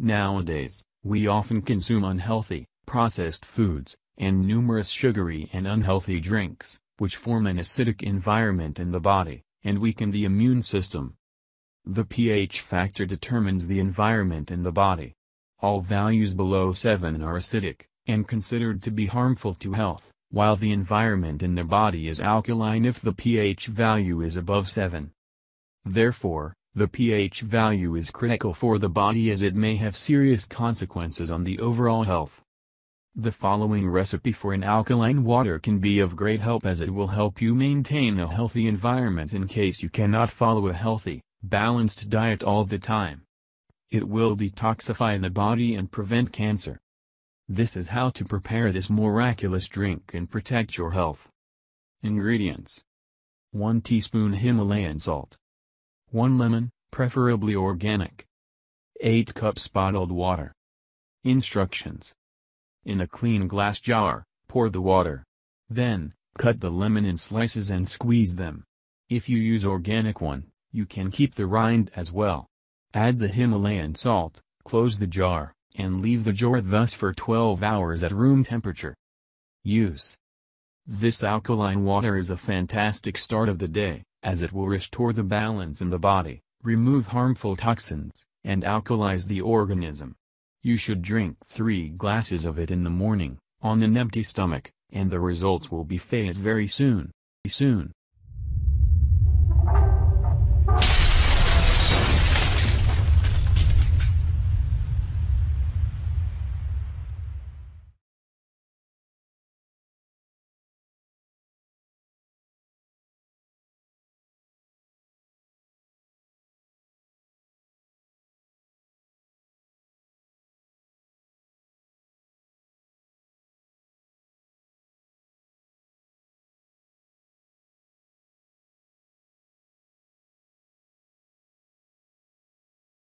Nowadays, we often consume unhealthy, processed foods, and numerous sugary and unhealthy drinks, which form an acidic environment in the body, and weaken the immune system. The pH factor determines the environment in the body. All values below 7 are acidic, and considered to be harmful to health, while the environment in the body is alkaline if the pH value is above 7. Therefore, the pH value is critical for the body as it may have serious consequences on the overall health. The following recipe for an alkaline water can be of great help as it will help you maintain a healthy environment in case you cannot follow a healthy, balanced diet all the time. It will detoxify the body and prevent cancer. This is how to prepare this miraculous drink and protect your health. Ingredients: 1 teaspoon Himalayan salt, 1 lemon, preferably organic, 8 cups bottled water. Instructions: in a clean glass jar, pour the water. Then, cut the lemon in slices and squeeze them. If you use organic one, you can keep the rind as well. Add the Himalayan salt, close the jar, and leave the jar thus for 12 hours at room temperature. Use: this alkaline water is a fantastic start of the day, as it will restore the balance in the body, remove harmful toxins, and alkalize the organism. You should drink 3 glasses of it in the morning, on an empty stomach, and the results will be felt very soon.